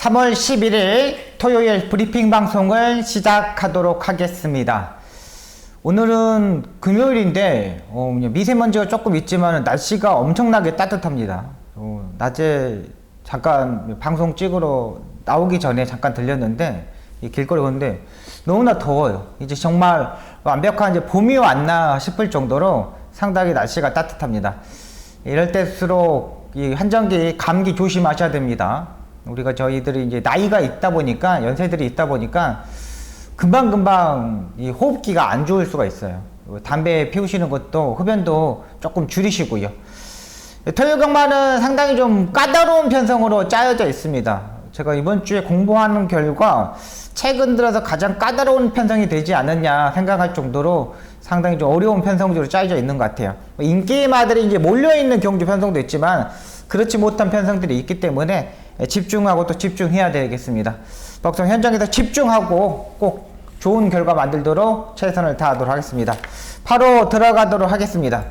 3월 11일 토요일 브리핑 방송을 시작하도록 하겠습니다. 오늘은 금요일인데 미세먼지가 조금 있지만 날씨가 엄청나게 따뜻합니다. 낮에 잠깐 방송 찍으러 나오기 전에 잠깐 들렸는데 이 길거리 걷는데 너무나 더워요. 이제 정말 완벽한 이제 봄이 왔나 싶을 정도로 상당히 날씨가 따뜻합니다. 이럴 때일수록 이 한정기 감기 조심하셔야 됩니다. 우리가 저희들이 이제 나이가 있다 보니까 연세들이 있다 보니까 금방금방 이 호흡기가 안 좋을 수가 있어요. 담배 피우시는 것도 흡연도 조금 줄이시고요. 토요일 경마는 상당히 좀 까다로운 편성으로 짜여져 있습니다. 제가 이번 주에 공부하는 결과 최근 들어서 가장 까다로운 편성이 되지 않았냐 생각할 정도로 상당히 좀 어려운 편성으로 짜여져 있는 것 같아요. 인기마들이 이제 몰려있는 경주 편성도 있지만 그렇지 못한 편성들이 있기 때문에 집중하고 또 집중해야 되겠습니다. 방송 현장에서 집중하고 꼭 좋은 결과 만들도록 최선을 다하도록 하겠습니다. 바로 들어가도록 하겠습니다.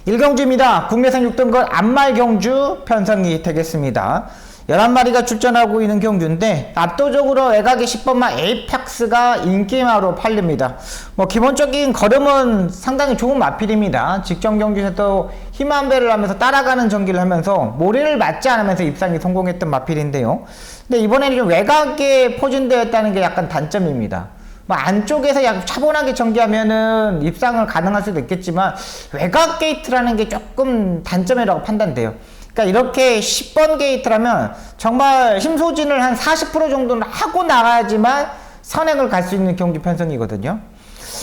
1경주입니다. 국내산 6등급 암말경주 편성이 되겠습니다. 11마리가 출전하고 있는 경주인데 압도적으로 외곽의 10번마 에이팍스가 인기마로 팔립니다. 기본적인 걸음은 상당히 좋은 마필입니다. 직전 경주에서도 힘한 배를 하면서 따라가는 전기를 하면서 모래를 맞지 않으면서 입상이 성공했던 마필인데요. 근데 이번에는 좀 외곽에 포진되었다는 게 약간 단점입니다. 안쪽에서 약 차분하게 전개하면은 입상을 가능할 수도 있겠지만 외곽 게이트라는 게 조금 단점이라고 판단돼요. 그러니까 이렇게 10번 게이트라면 정말 힘소진을 한 40% 정도는 하고 나가야지만 선행을 갈 수 있는 경주 편성이거든요.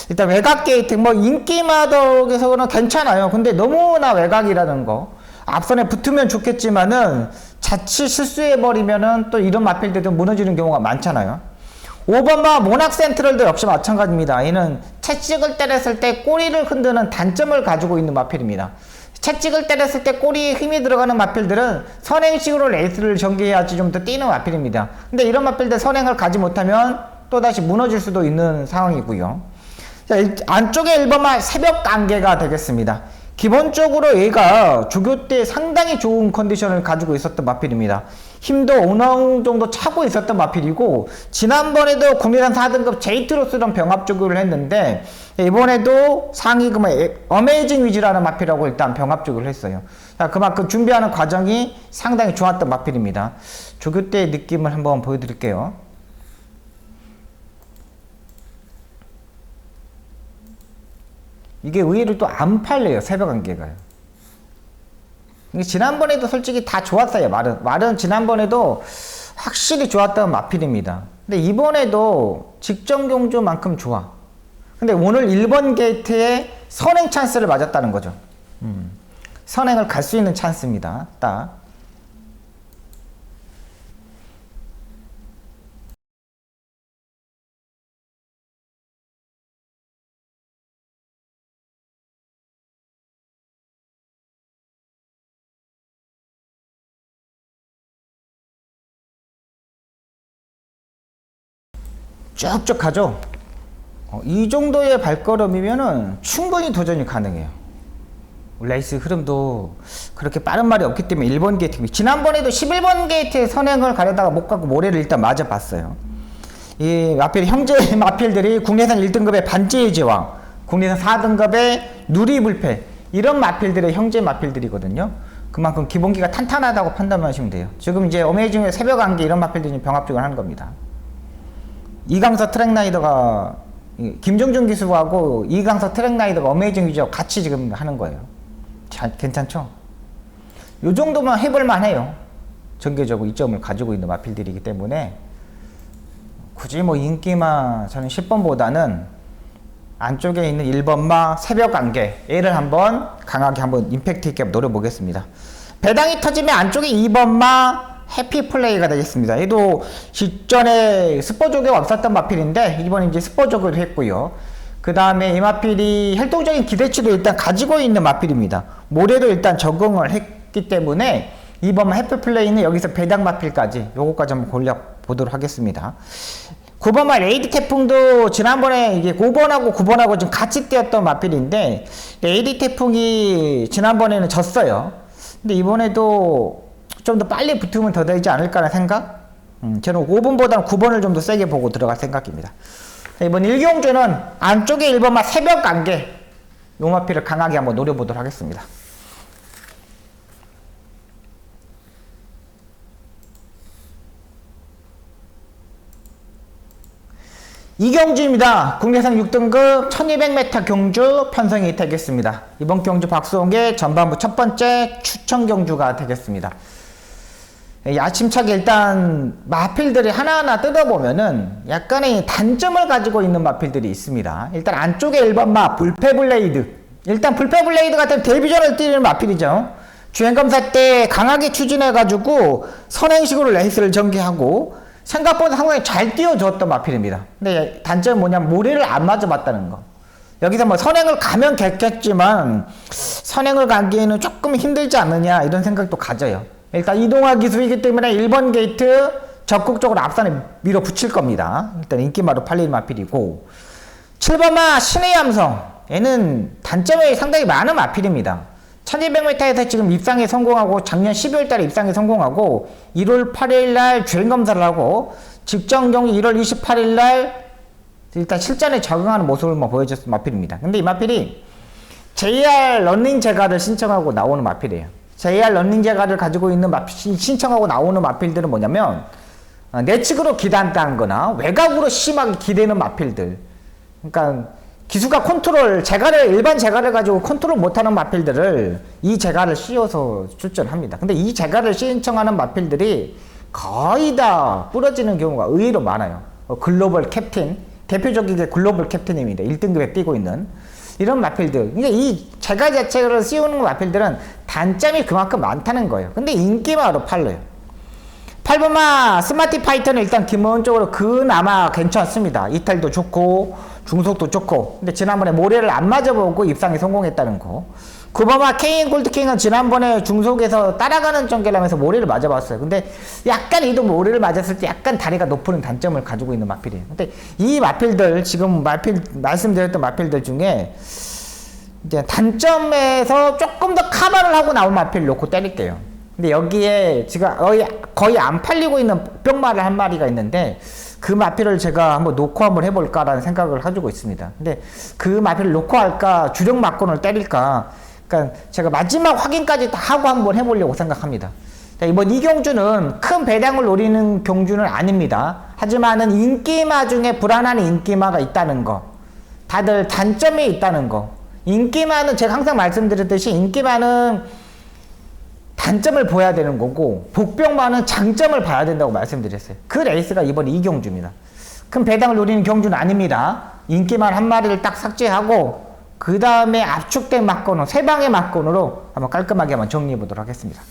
일단 외곽 게이트 인기마덕에서는 괜찮아요. 근데 너무나 외곽이라는 거 앞선에 붙으면 좋겠지만은 자칫 실수해버리면은 또 이런 마필들도 무너지는 경우가 많잖아요. 5번마 모낙 센트럴도 역시 마찬가지입니다. 얘는 채찍을 때렸을 때 꼬리를 흔드는 단점을 가지고 있는 마필입니다. 채찍을 때렸을 때 꼬리에 힘이 들어가는 마필들은 선행식으로 레이스를 전개해야지 좀 더 뛰는 마필입니다. 근데 이런 마필들 선행을 가지 못하면 또다시 무너질 수도 있는 상황이고요. 자, 안쪽에 1번마 새벽 안개가 되겠습니다. 기본적으로 얘가 조교 때 상당히 좋은 컨디션을 가지고 있었던 마필입니다. 힘도 어느 정도 차고 있었던 마필이고 지난번에도 국내산 4등급 제이트로 쓰던 병합 조교를 했는데 이번에도 상위 어메이징 위즈라는 마필하고 일단 병합 조교를 했어요. 자, 그만큼 준비하는 과정이 상당히 좋았던 마필입니다. 조교 때의 느낌을 한번 보여드릴게요. 이게 의외로 또 안 팔려요. 새벽 안개가요. 지난번에도 솔직히 다 좋았어요. 말은 지난번에도 확실히 좋았던 마필입니다. 근데 이번에도 직전 경주만큼 좋아. 근데 오늘 1번 게이트에 선행 찬스를 맞았다는 거죠. 선행을 갈 수 있는 찬스입니다. 딱. 쭉쭉 가죠. 이 정도의 발걸음이면은 충분히 도전이 가능해요. 레이스 흐름도 그렇게 빠른 말이 없기 때문에 1번 게이트 지난번에도 11번 게이트에 선행을 가려다가 못 가고 모래를 일단 맞아봤어요. 이 마필 형제 마필들이 국내산 1등급의 반지의 제왕, 국내산 4등급의 누리불패 이런 마필들의 형제 마필들이거든요. 그만큼 기본기가 탄탄하다고 판단하시면 돼요. 지금 이제 어메이징의 새벽 안개 이런 마필들이 병합적으로 하는 겁니다. 이강서 트랙라이더가 김정준 기수하고 이강서 트랙라이더가 어메이징 위즈하고 같이 지금 하는 거예요. 괜찮죠? 요 정도만 해볼만 해요. 전개적으로 이점을 가지고 있는 마필들이기 때문에 굳이 인기마 저는 10번보다는 안쪽에 있는 1번마 새벽 안개 얘를 한번 강하게 한번 임팩트 있게 노려보겠습니다. 배당이 터지면 안쪽에 2번마 해피플레이가 되겠습니다. 얘도 직전에 스포조교가 없었던 마필인데 이번에 이제 스포조교도 했고요. 그 다음에 이 마필이 활동적인 기대치도 일단 가지고 있는 마필입니다. 모래도 일단 적응을 했기 때문에 이번 해피플레이는 여기서 배당 마필까지 요거까지 한번 골라보도록 하겠습니다. 9번마 레이디 태풍도 지난번에 이게 5번하고 9번하고 좀 같이 뛰었던 마필인데 레이디 태풍이 지난번에는 졌어요. 근데 이번에도 좀 더 빨리 붙으면 더 되지 않을까라는 생각? 저는 5번보다는 9번을 좀 더 세게 보고 들어갈 생각입니다. 이번 일경주는 안쪽에 1번마 새벽 관계 요 마필을 강하게 한번 노려보도록 하겠습니다. 이경주입니다. 국내선 6등급 1200m 경주 편성이 되겠습니다. 이번 경주 박수홍의 전반부 첫 번째 추천 경주가 되겠습니다. 야심차게 일단 마필들이 하나하나 뜯어보면은 약간의 단점을 가지고 있는 마필들이 있습니다. 일단 안쪽에 1번마 불패블레이드. 일단 불패블레이드 같은 데뷔전을 뛰는 마필이죠. 주행검사 때 강하게 추진해가지고 선행식으로 레이스를 전개하고 생각보다 상당히 잘 띄워줬던 마필입니다. 근데 단점은 뭐냐면 모래를 안 맞아봤다는 거. 여기서 뭐 선행을 가면 겠지만 선행을 가기에는 조금 힘들지 않느냐 이런 생각도 가져요. 일단 이동화 기술이기 때문에 1번 게이트 적극적으로 앞선에 밀어붙일 겁니다. 일단 인기마로 팔리는 마필이고 7번마 신의 함성 얘는 단점이 상당히 많은 마필입니다. 1200m에서 지금 입상에 성공하고 작년 12월 달에 입상에 성공하고 1월 8일 날 주행검사를 하고 직전 경기 1월 28일 날 일단 실전에 적응하는 모습을 보여줬던 마필입니다. 근데 이 마필이 JR 런닝 제가를 신청하고 나오는 마필이에요. JR 런닝 제가를 가지고 있는 신청하고 나오는 마필들은 뭐냐면 내측으로 기단단 거나 외곽으로 심하게 기대는 마필들. 그러니까 기수가 컨트롤, 일반 제가를 가지고 컨트롤 못하는 마필들을 이 제가를 씌워서 출전합니다. 근데 이 제가를 신청하는 마필들이 거의 다 부러지는 경우가 의외로 많아요. 글로벌 캡틴, 대표적인 게 글로벌 캡틴입니다. 1등급에 뛰고 있는. 이런 마필들. 그러니까 이 제가 자체를 씌우는 마필들은 단점이 그만큼 많다는 거예요. 근데 인기마로 팔려요. 8번마 스마티 파이터는 일단 기본적으로 그나마 괜찮습니다. 이탈도 좋고 중속도 좋고. 근데 지난번에 모래를 안 맞아보고 입상에 성공했다는 거. 9번마 케인 골드킹은 지난번에 중속에서 따라가는 전개를 하면서 모래를 맞아봤어요. 근데 약간 이도 모래를 맞았을 때 약간 다리가 높은 단점을 가지고 있는 마필이에요. 근데 이 마필들 지금 말씀드렸던 마필들 중에 이제 단점에서 조금 더 커버를 하고 나온 마필 놓고 때릴게요. 근데 여기에 제가 거의 안 팔리고 있는 뿅마를 한 마리가 있는데 그 마필을 제가 한번 놓고 한번 해볼까라는 생각을 가지고 있습니다. 근데 그 마필을 놓고 할까 주력 막건을 때릴까, 그러니까 제가 마지막 확인까지 다 하고 한번 해보려고 생각합니다. 이번 이 경주는 큰 배당을 노리는 경주는 아닙니다. 하지만은 인기마 중에 불안한 인기마가 있다는 거, 다들 단점이 있다는 거. 인기마는 제가 항상 말씀드렸듯이 인기마는 단점을 보여야 되는 거고 복병마는 장점을 봐야 된다고 말씀드렸어요. 그 레이스가 이번 이 경주입니다. 큰 배당을 노리는 경주는 아닙니다. 인기만 한 마리를 딱 삭제하고 그 다음에 압축된 막건으로 3방의 막건으로 한번 깔끔하게 한번 정리해 보도록 하겠습니다.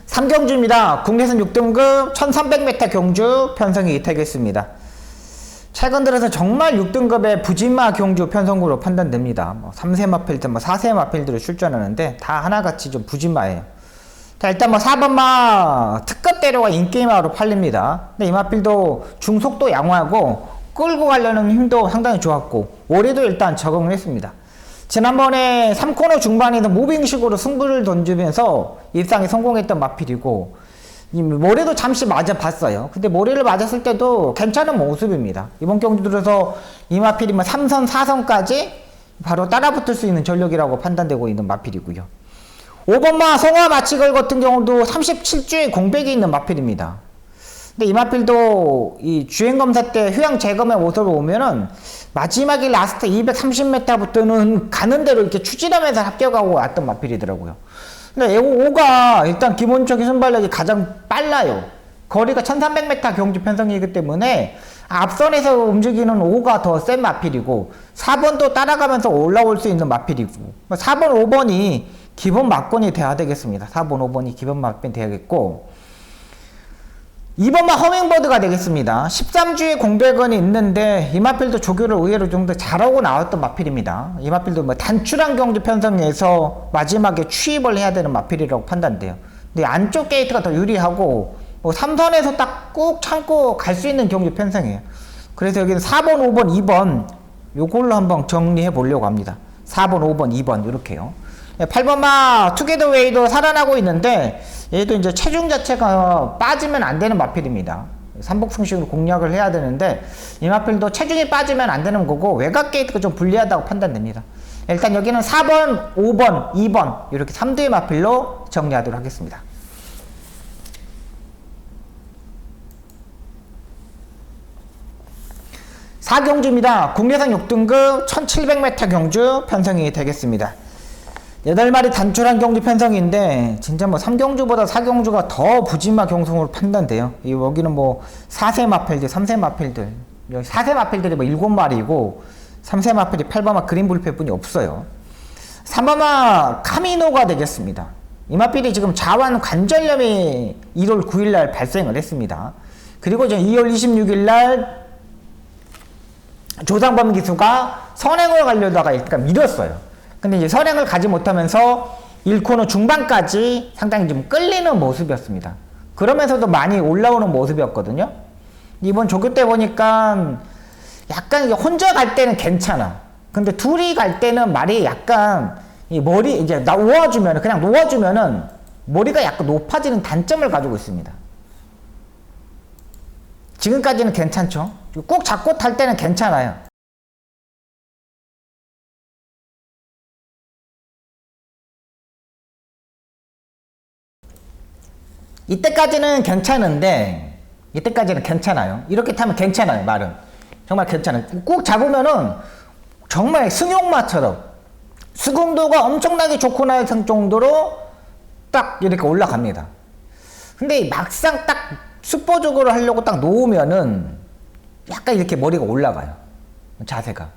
삼경주입니다. 국내선 6등급 1300m 경주 편성이 되겠습니다. 최근 들어서 정말 6등급의 부진마 경주 편성구로 판단됩니다. 3세 마필들, 4세 마필들을 출전하는데 다 하나같이 좀 부진마예요. 자, 일단 4번마 특급대로가 인게임화로 팔립니다. 근데 이 마필도 중속도 양호하고 끌고 가려는 힘도 상당히 좋았고 올해도 일단 적응을 했습니다. 지난번에 3코너 중반에서 무빙식으로 승부를 던지면서 입상에 성공했던 마필이고 모래도 잠시 맞아봤어요. 근데 모래를 맞았을 때도 괜찮은 모습입니다. 이번 경기 들어서 이 마필이 3선, 4선까지 바로 따라붙을 수 있는 전력이라고 판단되고 있는 마필이고요. 5번마 송화 마치걸 같은 경우도 37주에 공백이 있는 마필입니다. 근데 이 마필도 이 주행검사 때 휴양 재검의 모습을 보면은 마지막에 라스트 230m부터는 가는 대로 이렇게 추진하면서 합격하고 왔던 마필이더라고요. 근데 5가 일단 기본적인 순발력이 가장 빨라요. 거리가 1300m 경주 편성이기 때문에 앞선에서 움직이는 5가 더 센 마필이고 4번도 따라가면서 올라올 수 있는 마필이고 4번, 5번이 기본 막건이 돼야 되겠습니다. 4번, 5번이 기본 막건이 돼야겠고 2번마 허밍버드가 되겠습니다. 13주에 공백원이 있는데 이 마필도 조교를 의외로 좀 더 잘하고 나왔던 마필입니다. 이 마필도 단출한 경주 편성에서 마지막에 추입을 해야 되는 마필이라고 판단돼요. 근데 안쪽 게이트가 더 유리하고 3선에서 딱 꾹 참고 갈 수 있는 경주 편성이에요. 그래서 여기는 4번, 5번, 2번 요걸로 한번 정리해 보려고 합니다. 4번, 5번, 2번 이렇게요. 8번마 투게더웨이도 살아나고 있는데 얘도 이제 체중 자체가 빠지면 안 되는 마필입니다. 삼복승식으로 공략을 해야 되는데 이 마필도 체중이 빠지면 안 되는 거고 외곽 게이트가 좀 불리하다고 판단됩니다. 일단 여기는 4번, 5번, 2번 이렇게 3두의 마필로 정리하도록 하겠습니다. 4경주입니다. 국내산 6등급 1700m 경주 편성이 되겠습니다. 8마리 단출한 경주 편성인데 진짜 뭐 3경주보다 4경주가 더 부지마 경성으로 판단돼요. 여기는 뭐 4세 마필들, 3세 마필들, 여기 4세 마필들이 뭐 7마리고 3세 마필이 8번마 그린불패뿐이 없어요. 3번마 카미노가 되겠습니다. 이 마필이 지금 자완 관절염이 1월 9일날 발생을 했습니다. 그리고 이제 2월 26일날 조상범 기수가 선행을 가려다가 일단 밀었어요. 근데 이제 선행을 가지 못하면서 1코너 중반까지 상당히 좀 끌리는 모습이었습니다. 그러면서도 많이 올라오는 모습이었거든요. 이번 조교 때 보니까 약간 혼자 갈 때는 괜찮아. 근데 둘이 갈 때는 말이 약간 이 머리 이제 놓아주면은 그냥 놓아주면은 머리가 약간 높아지는 단점을 가지고 있습니다. 지금까지는 괜찮죠. 꼭 잡고 탈 때는 괜찮아요. 이때까지는 괜찮은데 이때까지는 괜찮아요. 이렇게 타면 괜찮아요. 말은 정말 괜찮아요. 꼭 잡으면은 정말 승용마처럼 수긍도가 엄청나게 좋고 날 정도로 딱 이렇게 올라갑니다. 근데 막상 딱 슈퍼적으로 하려고 딱 놓으면은 약간 이렇게 머리가 올라가요. 자세가.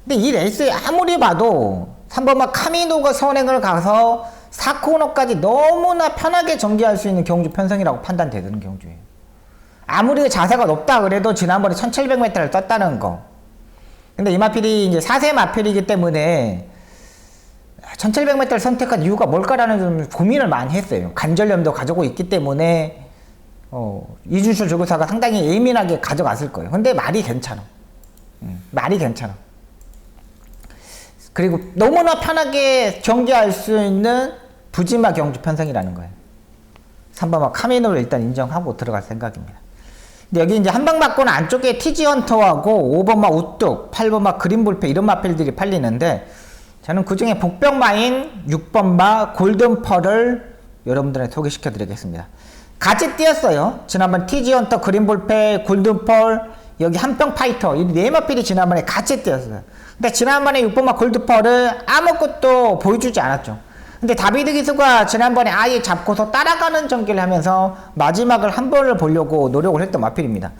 근데 이 레이스에 아무리 봐도 3번마 카미노가 선행을 가서 4코너까지 너무나 편하게 전개할 수 있는 경주 편성이라고 판단되는 경주예요. 아무리 자세가 높다 그래도 지난번에 1700m를 떴다는 거. 근데 이 마필이 이제 4세 마필이기 때문에 1700m를 선택한 이유가 뭘까라는 좀 고민을 많이 했어요. 관절염도 가지고 있기 때문에 이준철 조교사가 상당히 예민하게 가져갔을 거예요. 근데 말이 괜찮아. 말이 괜찮아. 그리고 너무나 편하게 경기할 수 있는 부지마 경주 편성이라는 거예요. 3번마 카미노를 일단 인정하고 들어갈 생각입니다. 근데 여기 이제 한방 맞고는 안쪽에 티지 헌터하고 5번마 우뚝, 8번마 그린불패 이런 마필들이 팔리는데 저는 그 중에 복병마인 6번마 골든펄을 여러분들한테 소개시켜 드리겠습니다. 같이 뛰었어요. 지난번 티지 헌터, 그린불패, 골든펄, 여기 한평 파이터 이 네 마필이 지난번에 같이 뛰었어요. 근데 지난번에 6번마 골드펄을 아무것도 보여주지 않았죠. 근데 다비드 기수가 지난번에 아예 잡고서 따라가는 전개를 하면서 마지막을 한 번을 보려고 노력을 했던 마필입니다.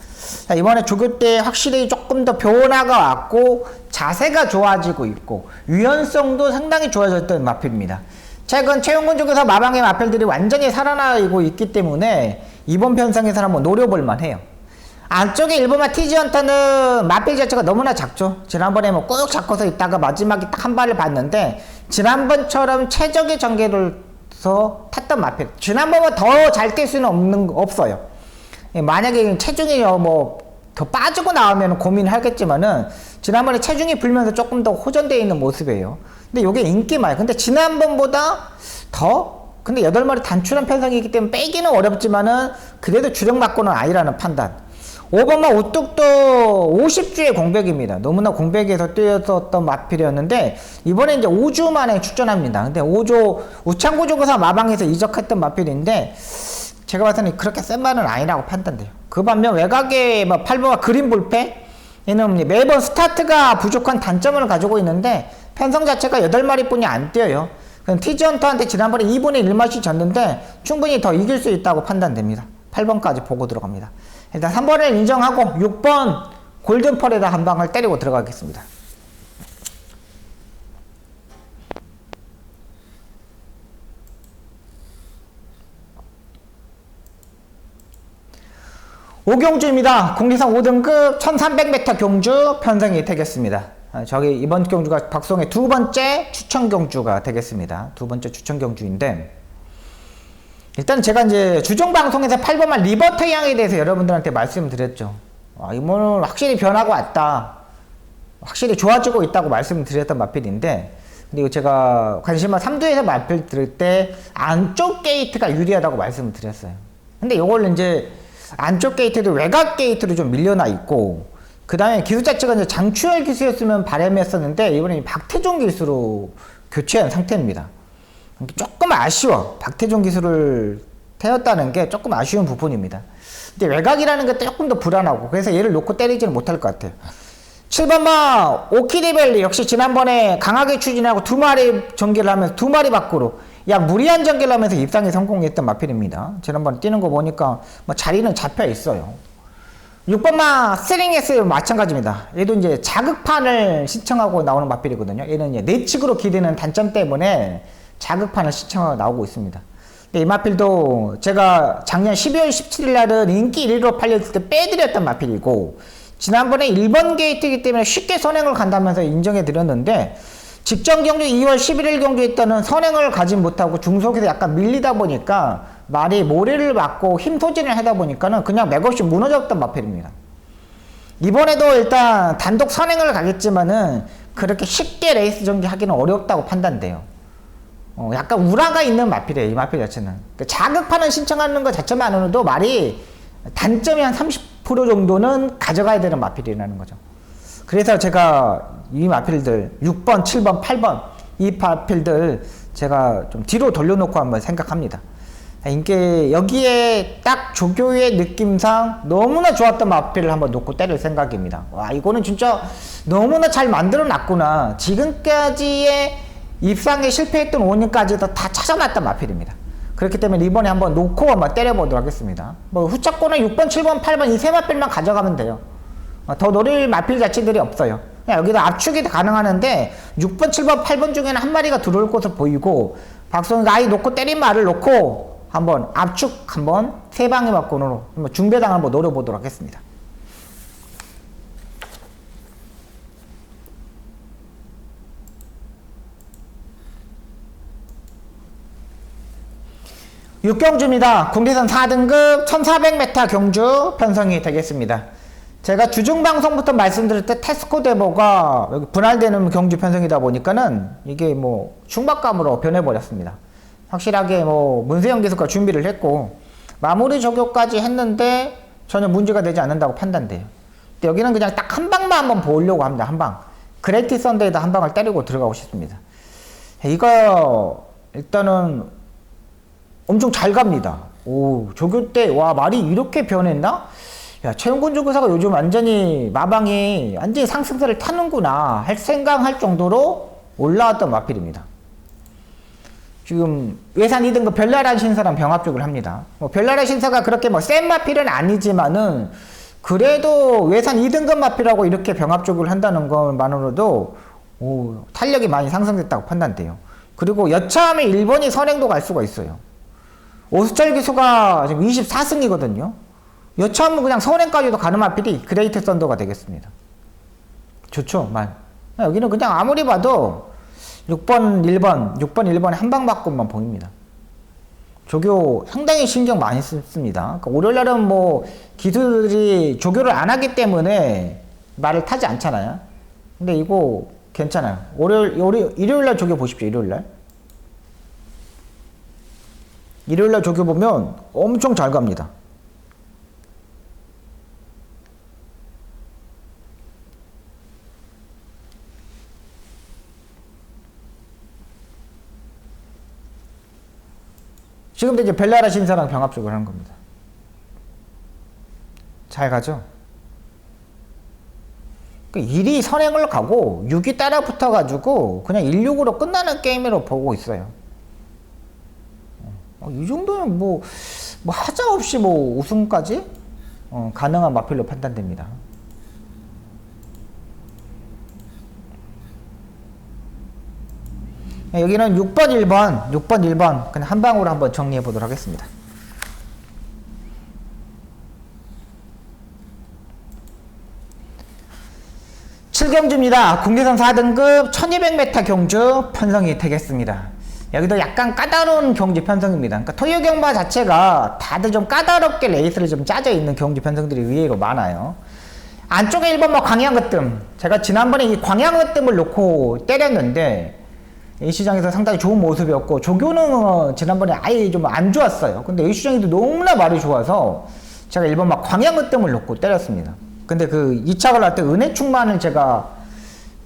자, 이번에 조교 때 확실히 조금 더 변화가 왔고 자세가 좋아지고 있고 유연성도 상당히 좋아졌던 마필입니다. 최근 최용근 조교사 마방의 마필들이 완전히 살아나고 있기 때문에 이번 편성에서 한번 노려볼 만해요. 안쪽에 1번마 티지 헌터는 마필 자체가 너무나 작죠. 지난번에 뭐 꾹 잡고서 있다가 마지막에 딱 한 발을 봤는데 지난번처럼 최적의 전개로서 탔던 마필. 지난번보다 더 잘 뛸 수는 없어요. 만약에 체중이 뭐 더 빠지고 나오면 고민하겠지만은 지난번에 체중이 불면서 조금 더 호전되어 있는 모습이에요. 근데 이게 인기 많아요. 근데 지난번보다 더 근데 8마리 단출한 편성이기 때문에 빼기는 어렵지만은 그래도 주력 맞고는 아니라는 판단. 5번마 우뚝도 50주의 공백입니다. 너무나 공백에서 뛰었었던 마필이었는데 이번에 이제 5주 만에 출전합니다. 근데 5조 우창구 조교사 마방에서 이적했던 마필인데 제가 봐서는 그렇게 센 말은 아니라고 판단돼요. 그 반면 외곽에 8번마 그린불패 얘는 매번 스타트가 부족한 단점을 가지고 있는데 편성 자체가 8마리 뿐이 안 뛰어요. 티지헌터한테 지난번에 2분의 1마씩 졌는데 충분히 더 이길 수 있다고 판단됩니다. 8번까지 보고 들어갑니다. 일단 3번을 인정하고 6번 골든펄에다 한 방을 때리고 들어가겠습니다. 오경주입니다. 국내산 5등급 1300m 경주 편성이 되겠습니다. 저기 이번 경주가 박송의 두 번째 추천 경주가 되겠습니다. 두 번째 추천 경주인데 일단 제가 이제 주중 방송에서 8번만 리버터 양에 대해서 여러분들한테 말씀드렸죠. 이번은 확실히 변하고 왔다. 확실히 좋아지고 있다고 말씀드렸던 마필인데, 근데 이거 제가 관심만 3두에서 마필 들을 때 안쪽 게이트가 유리하다고 말씀을 드렸어요. 근데 이걸 이제 안쪽 게이트도 외곽 게이트로 좀 밀려나 있고, 그 다음에 기수 자체가 이제 장추열 기수였으면 바람이었었는데, 이번에 박태종 기수로 교체한 상태입니다. 조금 아쉬워. 박태종 기수를 태웠다는 게 조금 아쉬운 부분입니다. 근데 외곽이라는 게 조금 더 불안하고, 그래서 얘를 놓고 때리지는 못할 것 같아요. 7번마 오키디벨리 역시 지난번에 강하게 추진하고 2마리 전개를 하면서 2마리 밖으로 약 무리한 전개를 하면서 입상에 성공했던 마필입니다. 지난번에 뛰는 거 보니까 뭐 자리는 잡혀 있어요. 6번마 스링에스 마찬가지입니다. 얘도 이제 자극판을 신청하고 나오는 마필이거든요. 얘는 이제 내측으로 기대는 단점 때문에 자극판을 신청하고 나오고 있습니다. 이 마필도 제가 작년 12월 17일 날은 인기 1위로 팔렸을 때 빼드렸던 마필이고, 지난번에 1번 게이트이기 때문에 쉽게 선행을 간다면서 인정해 드렸는데, 직전 경주 2월 11일 경주에 때는 선행을 가진 못하고 중속에서 약간 밀리다 보니까 말이 모래를 맞고 힘 소진을 하다 보니까는 그냥 맥없이 무너졌던 마필입니다. 이번에도 일단 단독 선행을 가겠지만은 그렇게 쉽게 레이스 전개하기는 어렵다고 판단돼요. 약간 우라가 있는 마필이에요, 이 마필 자체는. 그러니까 자극판을 신청하는 것 자체만으로도 말이 단점이 한 30% 정도는 가져가야 되는 마필이라는 거죠. 그래서 제가 이 마필들 6번, 7번, 8번 이 마필들 제가 좀 뒤로 돌려놓고 한번 생각합니다. 이게 여기에 딱 조교의 느낌상 너무나 좋았던 마필을 한번 놓고 때릴 생각입니다. 와, 이거는 진짜 너무나 잘 만들어 놨구나. 지금까지의 입상에 실패했던 5년까지도 다 찾아놨던 마필입니다. 그렇기 때문에 이번에 한번 놓고 한번 때려보도록 하겠습니다. 뭐 후차권은 6번, 7번, 8번 이 세 마필만 가져가면 돼요. 더 노릴 마필 자체들이 없어요. 그냥 여기도 압축이 가능하는데 6번, 7번, 8번 중에는 한 마리가 들어올 것으로 보이고, 박성희가 아예 놓고 때린 말을 놓고 한번 압축 한번 세 방의 막권으로 중배당 한번 노려보도록 하겠습니다. 육경주입니다. 국내선 4등급 1400m 경주 편성이 되겠습니다. 제가 주중방송부터 말씀드릴 때 테스코 데모가 여기 분할되는 경주 편성이다 보니까는 이게 뭐 흉박감으로 변해버렸습니다. 확실하게 뭐 문세영 기수가 준비를 했고 마무리 적용까지 했는데 전혀 문제가 되지 않는다고 판단돼요. 근데 여기는 그냥 딱 한 방만 한번 보려고 합니다. 한 방. 그레이티 썬데이도 한 방을 때리고 들어가고 싶습니다. 이거 일단은 엄청 잘 갑니다. 오, 조교 때, 와, 말이 이렇게 변했나? 야, 최용군 조교사가 요즘 완전히 마방이 완전히 상승세를 타는구나 할 생각할 정도로 올라왔던 마필입니다. 지금 외산 2등급 별나라 신사랑 병합죽을 합니다. 뭐 별나라 신사가 그렇게 뭐 센 마필은 아니지만은 그래도 외산 2등급 마필하고 이렇게 병합죽을 한다는 것만으로도 오, 탄력이 많이 상승됐다고 판단돼요. 그리고 여차하면 일본이 선행도 갈 수가 있어요. 오수철 기수가 지금 24승이거든요. 여차하면 그냥 선행까지도 가는 마필이 그레이트 썬더가 되겠습니다. 좋죠, 만. 여기는 그냥 아무리 봐도 6번, 1번에 한 방 바꾼만 보입니다. 조교 상당히 신경 많이 썼습니다. 그러니까 월요일날은 뭐 기수들이 조교를 안 하기 때문에 말을 타지 않잖아요. 근데 이거 괜찮아요. 일요일날 조교 보십시오, 일요일날. 일요일날 조교 보면 엄청 잘 갑니다. 지금도 이제 벨라라 신사랑 병합죽을 하는 겁니다. 잘 가죠? 1위 선행을 가고 6위 따라 붙어가지고 그냥 1-6으로 끝나는 게임으로 보고 있어요. 이 정도면 뭐 하자없이 뭐 우승까지 가능한 마필로 판단됩니다. 여기는 6번, 1번 그냥 한 방으로 한번 정리해 보도록 하겠습니다. 칠경주입니다. 국내선 4등급 1200m 경주 편성이 되겠습니다. 여기도 약간 까다로운 경주 편성입니다. 그러니까 토요 경마 자체가 다들 좀 까다롭게 레이스를 좀 짜져 있는 경주 편성들이 의외로 많아요. 안쪽에 1번 뭐 광양으뜸. 제가 지난번에 이 광양으뜸을 놓고 때렸는데 A 시장에서 상당히 좋은 모습이었고 조교는 지난번에 아예 좀 안 좋았어요. 근데 A 시장에도 너무나 말이 좋아서 제가 1번 막 광양으뜸을 놓고 때렸습니다. 근데 그 2착을 할 때 은혜충만을 제가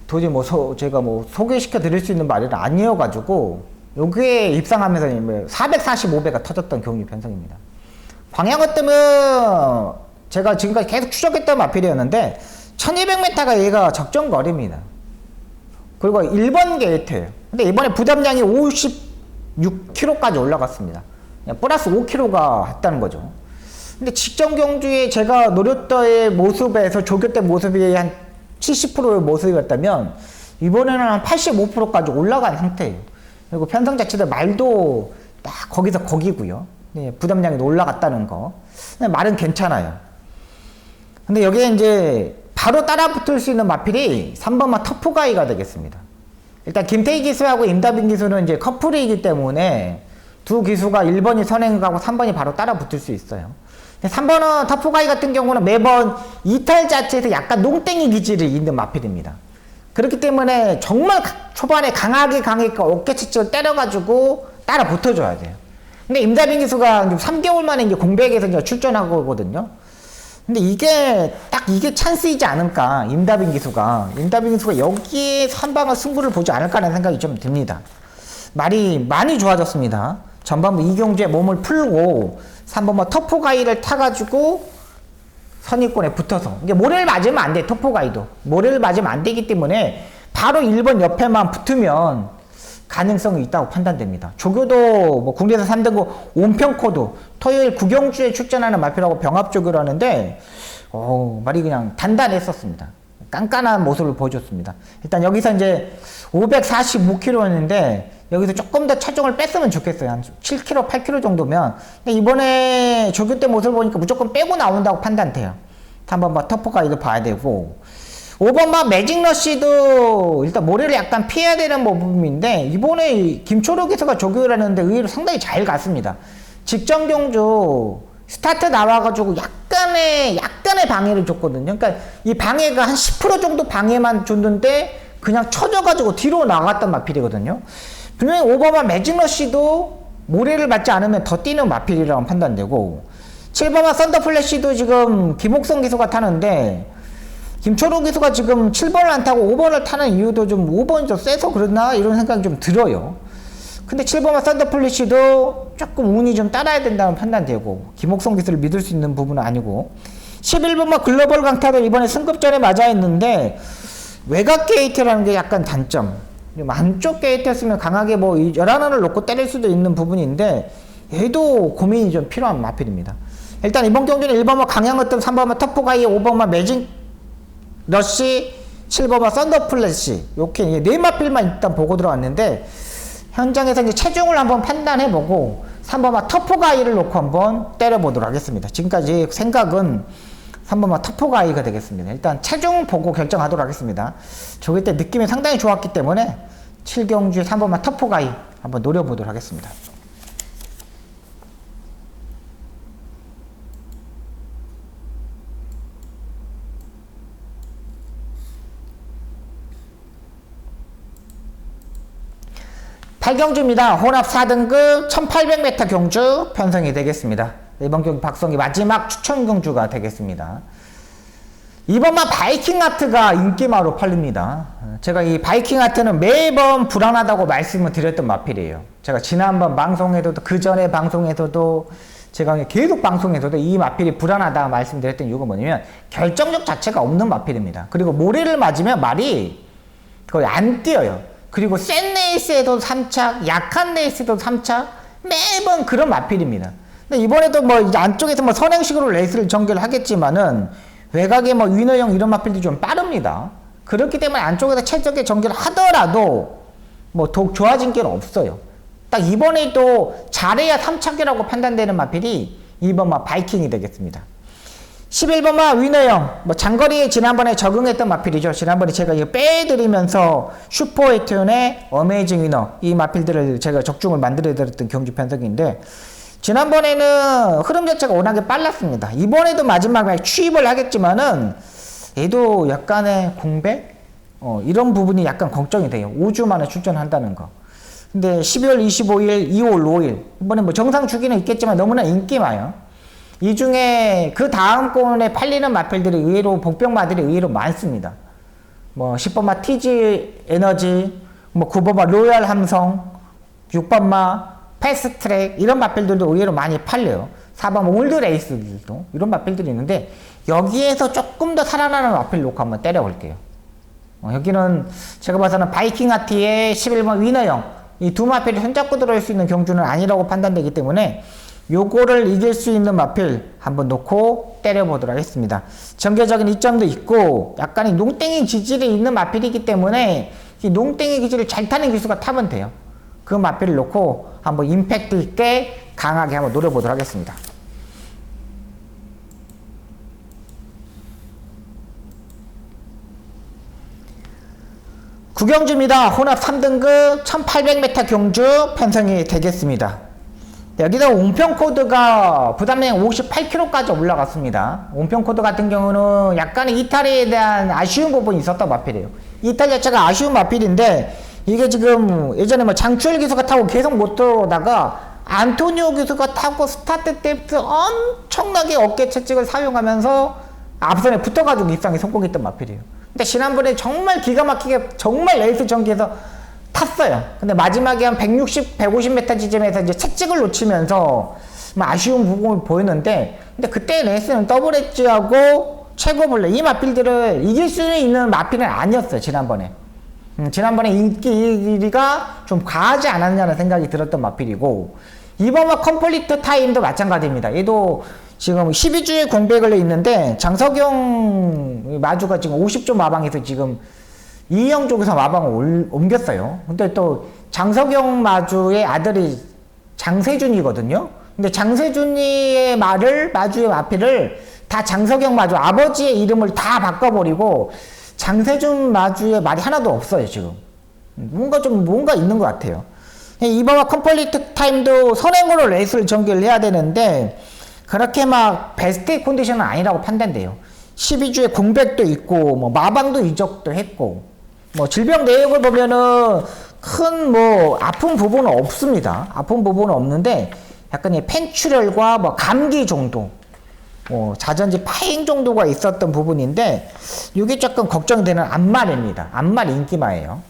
도저히 제가 소개시켜 드릴 수 있는 말이 아니어가지고 여기에 입상하면서 445배가 터졌던 경유 편성입니다. 광양어뜸은 제가 지금까지 계속 추적했던 마필이었는데 1200m가 얘가 적정거리입니다. 그리고 1번 게이트예요. 근데 이번에 부담량이 56kg까지 올라갔습니다. 플러스 5kg가 했다는 거죠. 근데 직전 경주에 제가 노렸던 모습에서 조교 때 모습이 한 70%의 모습이었다면 이번에는 한 85%까지 올라간 상태예요. 그리고 편성 자체도 말도 딱 거기서 거기고요. 네, 부담량이 올라갔다는 거. 말은 괜찮아요. 근데 여기에 이제 바로 따라 붙을 수 있는 마필이 3번마 터프가이가 되겠습니다. 일단 김태희 기수하고 임다빈 기수는 이제 커플이기 때문에 두 기수가 1번이 선행을 가고 3번이 바로 따라 붙을 수 있어요. 3번은 터프가이 같은 경우는 매번 이탈 자체에서 약간 농땡이 기질이 있는 마필입니다. 그렇기 때문에 정말 초반에 강하게 어깨치치를 때려가지고 따라 붙어줘야 돼요. 근데 임다빈 기수가 3개월 만에 이제 공백에서 이제 출전하거든요. 근데 이게 찬스이지 않을까. 임다빈 기수가 여기에 한 방을 승부를 보지 않을까라는 생각이 좀 듭니다. 말이 많이 좋아졌습니다. 전반부 이경주의 몸을 풀고 3번마 터프가이를 타가지고 선입권에 붙어서 이게 모래를 맞으면 안 돼. 터프가이도 모래를 맞으면 안 되기 때문에 바로 1번 옆에만 붙으면 가능성이 있다고 판단됩니다. 조교도 국내에서 3등급 온평코도 토요일 구경주에 출전하는 마필하고 병합조교를 하는데 말이 그냥 단단했었습니다. 깐깐한 모습을 보여줬습니다. 일단 여기서 이제 545kg였는데 여기서 조금 더 체중을 뺐으면 좋겠어요. 한 7kg, 8kg 정도면. 근데 이번에 조교 때 모습을 보니까 무조건 빼고 나온다고 판단돼요. 3번 터프가이도 봐야 되고 5번 매직러시도 일단 모래를 약간 피해야 되는 부분인데 이번에 김초록 기수가 조교를 하는데 의외로 상당히 잘 갔습니다. 직전 경주 스타트 나와가지고 약간의 방해를 줬거든요. 그러니까 이 방해가 한 10% 정도 방해만 줬는데 그냥 쳐져가지고 뒤로 나갔던 마필이거든요. 분명히 5번 매직러시도 모래를 맞지 않으면 더 뛰는 마필이라고 판단되고 7번 썬더플래시도 지금 김옥성 기수가 타는데 김초록 기수가 지금 7번을 안 타고 5번을 타는 이유도 좀 5번이 더 세서 그러나 이런 생각이 좀 들어요. 근데 7번 썬더플래시도 조금 운이 좀 따라야 된다는 판단되고 김옥성 기수를 믿을 수 있는 부분은 아니고 11번 글로벌 강타도 이번에 승급전에 맞아 있는데 외곽 게이트라는 게 약간 단점. 안쪽 게이트였으면 강하게 11원을 놓고 때릴 수도 있는 부분인데 얘도 고민이 좀 필요한 마필입니다. 일단 이번 경기는 1번마 강양어뜸, 3번마 터프가이, 5번마 매직 러시, 7번마 썬더플래시 이렇게 네 마필만 일단 보고 들어왔는데 현장에서 이제 체중을 한번 판단해보고 3번마 터프가이를 놓고 한번 때려보도록 하겠습니다. 지금까지 생각은 3번마 터프가이가 되겠습니다. 일단 체중 보고 결정하도록 하겠습니다. 저기 때 느낌이 상당히 좋았기 때문에 7경주의 3번마 터프가이 한번 노려보도록 하겠습니다. 팔경주입니다. 혼합 4등급 1800m 경주 편성이 되겠습니다. 이번 경기 박성기 마지막 추천 경주가 되겠습니다. 이번만 바이킹 아트가 인기마로 팔립니다. 제가 이 바이킹 아트는 매번 불안하다고 말씀을 드렸던 마필이에요. 제가 지난번 방송에서도 그 전에 방송에서도 제가 계속 방송에서도 이 마필이 불안하다 말씀드렸던 이유가 뭐냐면 결정력 자체가 없는 마필입니다. 그리고 모래를 맞으면 말이 거의 안 뛰어요. 그리고 센 레이스에도 3착, 약한 레이스에도 3착, 매번 그런 마필입니다. 근데 이번에도 이제 안쪽에서 선행식으로 레이스를 전개를 하겠지만은 외곽에 위너형 이런 마필들이 좀 빠릅니다. 그렇기 때문에 안쪽에서 최적의 전개를 하더라도 더욱 좋아진 게 없어요. 딱 이번에도 잘해야 3착이라고 판단되는 마필이 2번마 바이킹이 되겠습니다. 11번마 위너형 장거리에 지난번에 적응했던 마필이죠. 지난번에 제가 이거 빼드리면서 슈퍼에이튼의 어메이징 위너 이 마필들을 제가 적중을 만들어드렸던 경주 편성인데 지난번에는 흐름 자체가 워낙에 빨랐습니다. 이번에도 마지막에 취입을 하겠지만은 얘도 약간의 공백? 이런 부분이 약간 걱정이 돼요. 5주 만에 출전한다는 거. 근데 12월 25일, 2월 5일 이번에 뭐 정상 주기는 있겠지만 너무나 인기 많아요. 이 중에 그 다음권에 팔리는 마필들이 의외로 복병마들이 의외로 많습니다. 뭐 10번마 TG 에너지, 뭐 9번마 로얄 함성, 6번마 패스트트랙 이런 마필들도 의외로 많이 팔려요. 4번 올드 레이스들도 이런 마필들이 있는데 여기에서 조금 더 살아나는 마필 놓고 한번 때려볼게요. 여기는 제가 봐서는 바이킹 아티의 11번 위너형 이 두 마필이 손잡고 들어올 수 있는 경주는 아니라고 판단되기 때문에 요거를 이길 수 있는 마필 한번 놓고 때려보도록 하겠습니다. 전개적인 이점도 있고 약간의 농땡이 기질이 있는 마필이기 때문에 이 농땡이 기질을 잘 타는 기수가 타면 돼요. 그 마필을 놓고 한번 임팩트 있게 강하게 한번 노려보도록 하겠습니다. 구경주입니다. 혼합 3등급 1800m 경주 편성이 되겠습니다. 여기다 온평 코드가 부담량 58kg까지 올라갔습니다. 온평 코드 같은 경우는 약간의 이탈에 대한 아쉬운 부분이 있었던 마필이에요. 이탈 자체가 아쉬운 마필인데 이게 지금 예전에 뭐 장추열 기수가 타고 계속 못 들어오다가 안토니오 기수가 타고 스타트 때부터 엄청나게 어깨 채찍을 사용하면서 앞선에 붙어가지고 입상에 성공했던 마필이에요. 근데 지난번에 정말 기가 막히게 정말 레이스 전기에서 탔어요. 근데 마지막에 한 160, 150m 지점에서 이제 채찍을 놓치면서 아쉬운 부분을 보였는데 근데 그때 레이스는 더블 엣지하고 최고 블랙 이 마필들을 이길 수 있는 마필은 아니었어요. 지난번에. 지난번에 인기가 좀 과하지 않았냐는 생각이 들었던 마필이고 이번 컴플리트 타임도 마찬가지입니다. 얘도 지금 12주에 공백을 있는데 장석영 마주가 지금 50조 마방에서 지금 이영 쪽에서 마방을 옮겼어요. 근데 또 장석영 마주의 아들이 장세준이거든요. 근데 장세준이의 마주의 마필을 다 장석영 마주 아버지의 이름을 다 바꿔버리고 장세준 마주의 말이 하나도 없어요. 지금 뭔가 있는 것 같아요. 이번 컴플리트 타임도 선행으로 레이스를 전개를 해야 되는데 그렇게 막 베스트 컨디션은 아니라고 판단돼요. 12주에 공백도 있고 뭐 마방도 이적도 했고 뭐 질병 내역을 보면은 큰 뭐 아픈 부분은 없습니다. 아픈 부분은 없는데 약간 펜출혈과 뭐 감기 정도 자전지 파행 정도가 있었던 부분인데 이게 조금 걱정되는 안말입니다. 안말 인기마예요.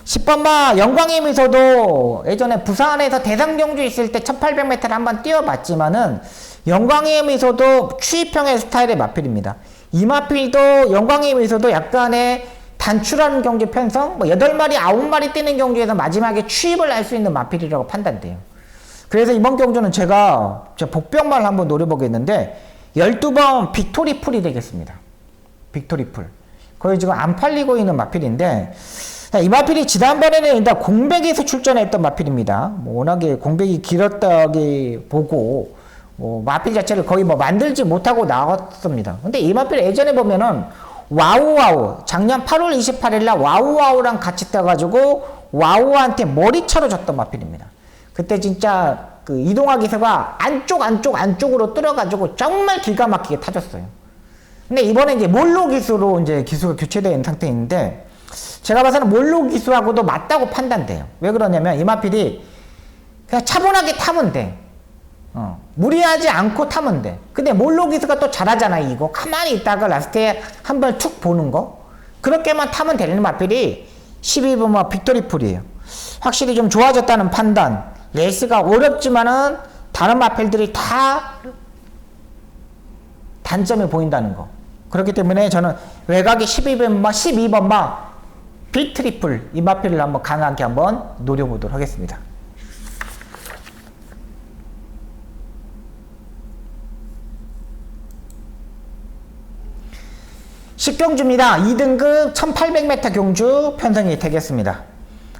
10번마 영광의 미소도 예전에 부산에서 대상경주 있을 때 1800m를 한번 뛰어봤지만은 영광의 미소도 추이평의 스타일의 마필입니다. 이 마필도 영광의 미소도 약간의 단출한 경주 편성, 8마리, 9마리 뛰는 경주에서 마지막에 추입을 할 수 있는 마필이라고 판단돼요. 그래서 이번 경주는 제가 복병만을 한번 노려보겠는데 12번 빅토리 풀이 되겠습니다. 빅토리 풀. 거의 지금 안 팔리고 있는 마필인데 이 마필이 지난번에는 일단 공백에서 출전했던 마필입니다. 워낙에 공백이 길었다기 보고 마필 자체를 거의 만들지 못하고 나왔습니다. 근데 이 마필 예전에 보면은 와우와우 작년 8월 28일날 와우와우랑 같이 떠가지고 와우한테 머리차로 졌던 마필입니다. 그때 진짜 그 이동화 기수가 안쪽으로 뚫어가지고 정말 기가 막히게 타줬어요. 근데 이번에 이제 몰로 기수로 이제 기수가 교체되어 있는 상태인데 제가 봐서는 몰로 기수하고도 맞다고 판단돼요. 왜 그러냐면 이 마필이 그냥 차분하게 타면 돼. 무리하지 않고 타면 돼. 근데 몰로 기수가 또 잘하잖아. 이거 가만히 있다가 라스트에 한 번 툭 보는 거 그렇게만 타면 되는 마필이 12번 빅토리 풀이에요. 확실히 좀 좋아졌다는 판단. 레이스가 어렵지만은 다른 마필들이 다 단점이 보인다는 거. 그렇기 때문에 저는 외곽의 12번마 빅트리플 이 마필을 한번 강하게 한번 노려보도록 하겠습니다. 식경주입니다. 2등급 1800m 경주 편성이 되겠습니다.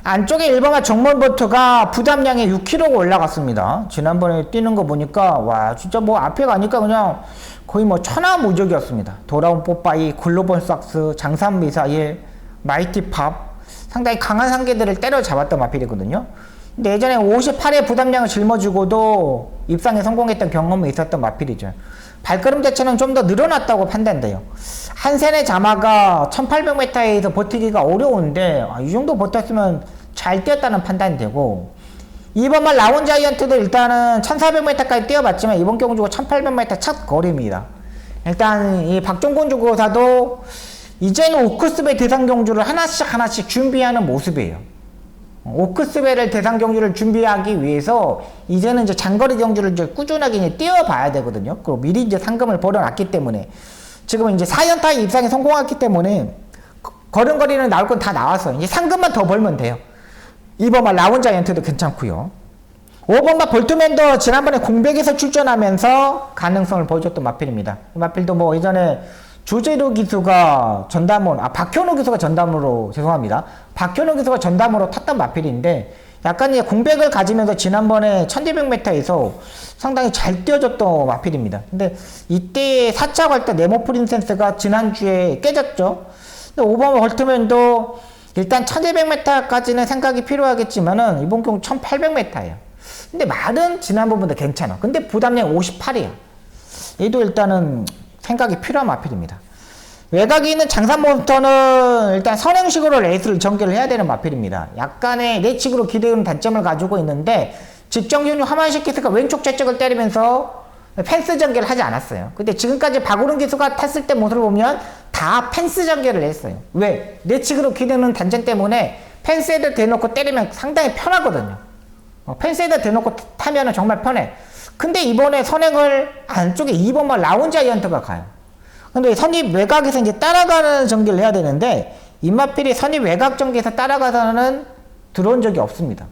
안쪽에 1번마 정문보트가 부담량이 6kg가 올라갔습니다. 지난번에 뛰는 거 보니까 와 진짜 앞에 가니까 그냥 거의 천하무적이었습니다. 돌아온 뽀빠이, 글로벌 삭스, 장산 미사일, 마이티 팝 상당히 강한 상계들을 때려잡았던 마필이거든요. 근데 예전에 58의 부담량을 짊어지고도 입상에 성공했던 경험이 있었던 마필이죠. 발걸음 자체는 좀 더 늘어났다고 판단돼요. 한센의 자마가 1800m에서 버티기가 어려운데 이 정도 버텼으면 잘 뛰었다는 판단이 되고, 이번 말 라운 자이언트도 일단은 1400m까지 뛰어봤지만 이번 경주가 1800m 첫 거리입니다. 일단 이 박종곤 주고사도 이제는 오크스베 대상 경주를 하나씩 준비하는 모습이에요. 오크스베를 대상 경주를 준비하기 위해서 이제는 이제 장거리 경주를 이제 꾸준하게 이제 뛰어봐야 되거든요. 그리고 미리 이제 상금을 벌어놨기 때문에 지금은 이제 4연타에 입상에 성공했기 때문에 걸음거리는 나올 건 다 나왔어요. 이제 상금만 더 벌면 돼요. 2번마 라운 자이언트도 괜찮고요. 5번마 볼트맨도 지난번에 공백에서 출전하면서 가능성을 보여줬던 마필입니다. 이 마필도 뭐 이전에 조재로 기수가 전담으로, 박현우 기수가 전담으로, 죄송합니다. 박현우 기수가 전담으로 탔던 마필인데, 약간 이제 공백을 가지면서 지난번에 1200m에서 상당히 잘 뛰어줬던 마필입니다. 근데 이때 4차 갈 때 네모 프린세스가 지난주에 깨졌죠. 근데 5번 헐트맨도 일단 1200m까지는 생각이 필요하겠지만은 이번 경우 1800m예요. 근데 말은 지난번보다 괜찮아. 근데 부담량 58이야. 얘도 일단은 생각이 필요한 마필입니다. 외곽에 있는 장산몬스터는 일단 선행식으로 레이스를 전개를 해야 되는 마필입니다. 약간의 내측으로 기대는 단점을 가지고 있는데, 직정윤 하만식 기수가 왼쪽 좌측을 때리면서 펜스 전개를 하지 않았어요. 근데 지금까지 박우른 기수가 탔을 때 모습을 보면 다 펜스 전개를 했어요. 왜? 내측으로 기대는 단점 때문에 펜스에다 대놓고 때리면 상당히 편하거든요. 펜스에다 대놓고 타면은 정말 편해. 근데 이번에 선행을 안쪽에 2번만 라운 자이언트가 가요. 근데 선입 외곽에서 이제 따라가는 전개를 해야 되는데, 임마필이 선입 외곽 전개에서 따라가서는 들어온 적이 없습니다.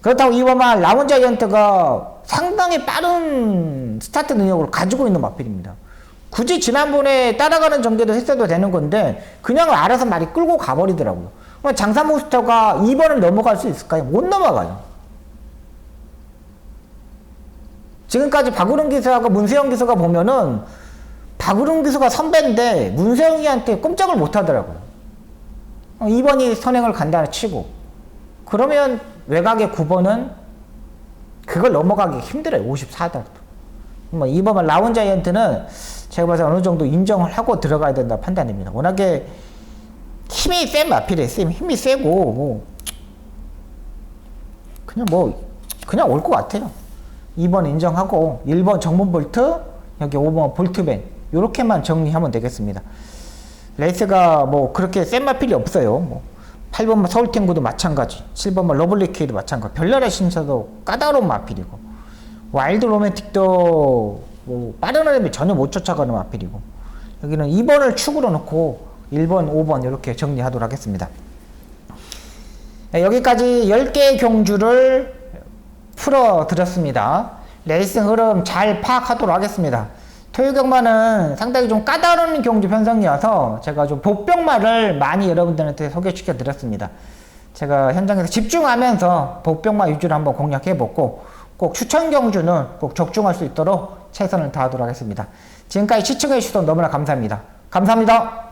그렇다고 2번만 라운 자이언트가 상당히 빠른 스타트 능력을 가지고 있는 마필입니다. 굳이 지난번에 따라가는 전개도 했어도 되는 건데 그냥 알아서 말이 끌고 가버리더라고요. 장산몬스터가 2번을 넘어갈 수 있을까요? 못 넘어가요. 지금까지 박우른 기수하고 문세영 기수가 보면은 박우른 기수가 선배인데 문세영이한테 꼼짝을 못 하더라고요. 2번이 선행을 간다 치고, 그러면 외곽의 9번은 그걸 넘어가기 힘들어요. 54달도. 뭐 2번 라운 자이언트는 제가 봐서 어느 정도 인정을 하고 들어가야 된다 판단입니다. 워낙에 힘이 센 마필이에요. 힘이 세고 그냥 올 것 같아요. 2번 인정하고 1번 정문 볼트, 여기 5번 볼트맨, 요렇게만 정리하면 되겠습니다. 레이스가 뭐 그렇게 센 마필이 없어요. 8번만 서울탱구도 마찬가지, 7번만 러블리케이도 마찬가지, 별나라 신사도 까다로운 마필이고, 와일드 로맨틱도 뭐 빠른 흐름이 전혀 못 쫓아가는 마필이고, 여기는 2번을 축으로 놓고 1번, 5번 이렇게 정리하도록 하겠습니다. 여기까지 10개의 경주를 풀어드렸습니다. 레이싱 흐름 잘 파악하도록 하겠습니다. 토요경마는 상당히 좀 까다로운 경주 편성이어서 제가 좀 복병마를 많이 여러분들한테 소개시켜 드렸습니다. 제가 현장에서 집중하면서 복병마 위주로 한번 공략해보고, 꼭 추천 경주는 꼭 적중할 수 있도록 최선을 다하도록 하겠습니다. 지금까지 시청해주셔서 너무나 감사합니다. 감사합니다.